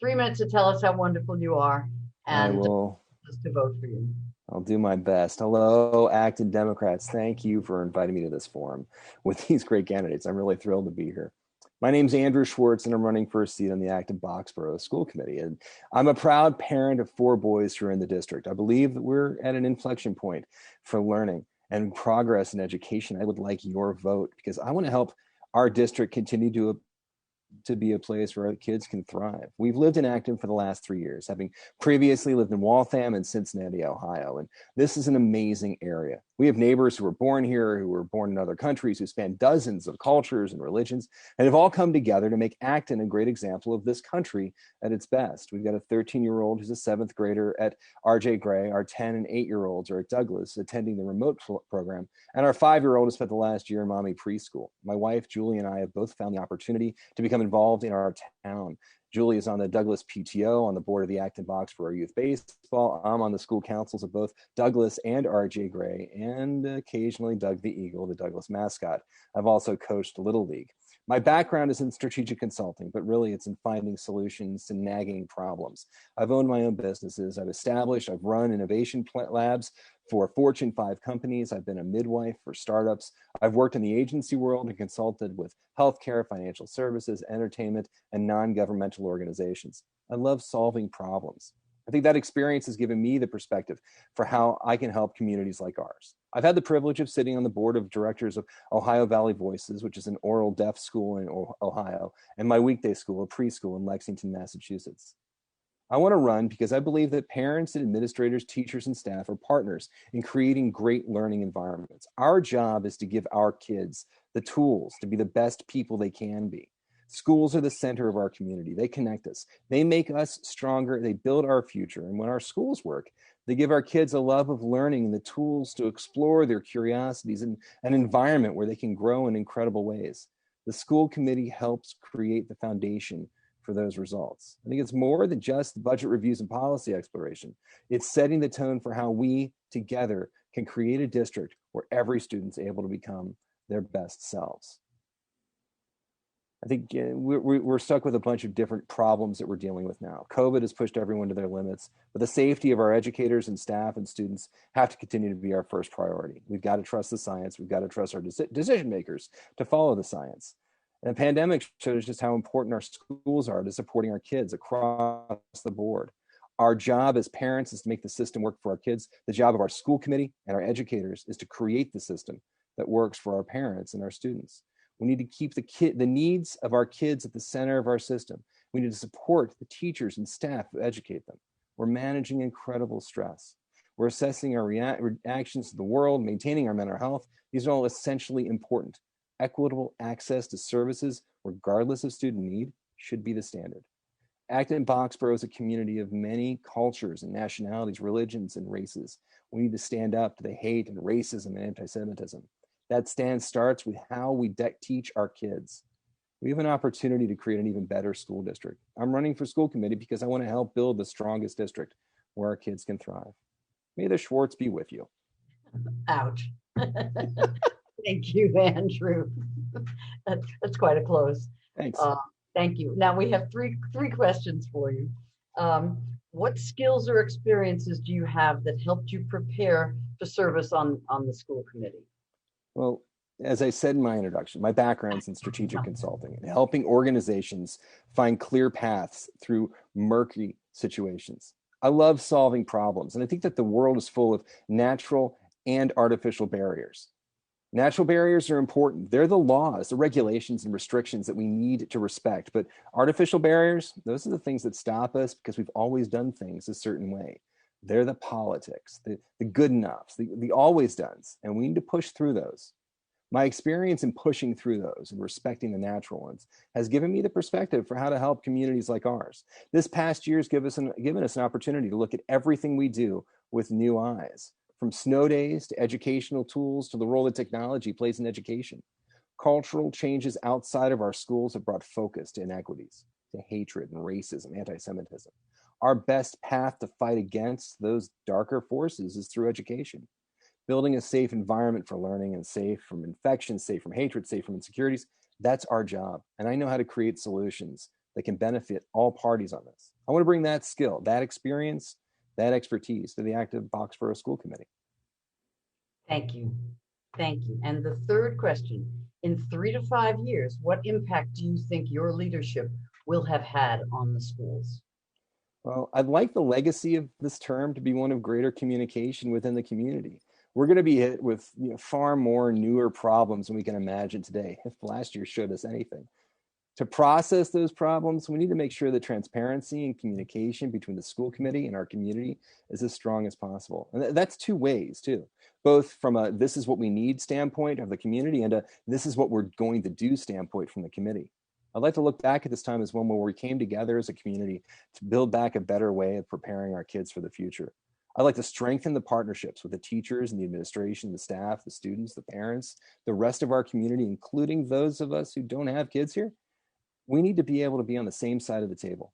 3 minutes to tell us how wonderful you are I and will. just to vote for you. I'll do my best. Hello, Acton Democrats. Thank you for inviting me to this forum with these great candidates. I'm really thrilled to be here. My name's Andrew Schwartz, and I'm running for a seat on the Acton Boxborough School Committee. And I'm a proud parent of 4 boys who are in the district. I believe that we're at an inflection point for learning and progress in education. I would like your vote because I want to help our district continue to be a place where kids can thrive. We've lived in Acton for the last 3 years, having previously lived in Waltham and Cincinnati, Ohio. And this is an amazing area. We have neighbors who were born here, who were born in other countries, who span dozens of cultures and religions, and have all come together to make Acton a great example of this country at its best. We've got a 13-year-old who's a 7th grader at RJ Gray. Our 10 and 8-year-olds are at Douglas attending the remote program. And our 5-year-old has spent the last year in mommy preschool. My wife, Julie, and I have both found the opportunity to become involved in our town. Julie is on the Douglas PTO, on the board of the Acton Boxborough Youth Baseball. I'm on the school councils of both Douglas and RJ Gray, and occasionally Doug the Eagle, the Douglas mascot. I've also coached Little League. My background is in strategic consulting, but really it's in finding solutions to nagging problems. I've owned my own businesses. I've run innovation labs for Fortune 5 companies. I've been a midwife for startups. I've worked in the agency world and consulted with healthcare, financial services, entertainment, and non-governmental organizations. I love solving problems. I think that experience has given me the perspective for how I can help communities like ours. I've had the privilege of sitting on the board of directors of Ohio Valley Voices, which is an oral deaf school in Ohio, and my weekday school, a preschool in Lexington, Massachusetts. I want to run because I believe that parents and administrators, teachers, and staff are partners in creating great learning environments. Our job is to give our kids the tools to be the best people they can be. Schools are the center of our community. They connect us. They make us stronger. They build our future. And when our schools work, they give our kids a love of learning and the tools to explore their curiosities in an environment where they can grow in incredible ways. The school committee helps create the foundation for those results. I think it's more than just budget reviews and policy exploration. It's setting the tone for how we together can create a district where every student's able to become their best selves. I think we're stuck with a bunch of different problems that we're dealing with now. COVID has pushed everyone to their limits, but the safety of our educators and staff and students have to continue to be our first priority. We've got to trust the science. We've got to trust our decision makers to follow the science. And the pandemic shows just how important our schools are to supporting our kids across the board. Our job as parents is to make the system work for our kids. The job of our school committee and our educators is to create the system that works for our parents and our students. We need to keep the needs of our kids at the center of our system. We need to support the teachers and staff who educate them. We're managing incredible stress. We're assessing our reactions to the world, maintaining our mental health. These are all essentially important. Equitable access to services, regardless of student need, should be the standard. Acton Boxborough is a community of many cultures and nationalities, religions, and races. We need to stand up to the hate and racism and anti-Semitism. That stand starts with how we teach our kids. We have an opportunity to create an even better school district. I'm running for school committee because I want to help build the strongest district where our kids can thrive. May the Schwartz be with you. Ouch. Thank you, Andrew. That's quite a close. Thanks. Thank you. Now we have three questions for you. What skills or experiences do you have that helped you prepare for service on the school committee? Well, as I said in my introduction, my background's in strategic consulting and helping organizations find clear paths through murky situations. I love solving problems, and I think that the world is full of natural and artificial barriers. Natural barriers are important. They're the laws, the regulations and restrictions that we need to respect. But artificial barriers, those are the things that stop us because we've always done things a certain way. They're the politics, the good enoughs, the always dones, and we need to push through those. My experience in pushing through those and respecting the natural ones has given me the perspective for how to help communities like ours. This past year has given us an opportunity to look at everything we do with new eyes, from snow days to educational tools to the role that technology plays in education. Cultural changes outside of our schools have brought focus to inequities, to hatred and racism, anti-Semitism. Our best path to fight against those darker forces is through education. Building a safe environment for learning and safe from infection, safe from hatred, safe from insecurities, that's our job. And I know how to create solutions that can benefit all parties on this. I want to bring that skill, that experience, that expertise to the active Boxborough School Committee. Thank you. Thank you. And the third question, in 3 to 5 years, what impact do you think your leadership will have had on the schools? Well, I'd like the legacy of this term to be one of greater communication within the community. We're going to be hit with far more newer problems than we can imagine today, if last year showed us anything. To process those problems, we need to make sure that transparency and communication between the school committee and our community is as strong as possible. And that's two ways too, both from a this is what we need standpoint of the community and a this is what we're going to do standpoint from the committee. I'd like to look back at this time as one where we came together as a community to build back a better way of preparing our kids for the future. I'd like to strengthen the partnerships with the teachers and the administration, the staff, the students, the parents, the rest of our community, including those of us who don't have kids here. We need to be able to be on the same side of the table.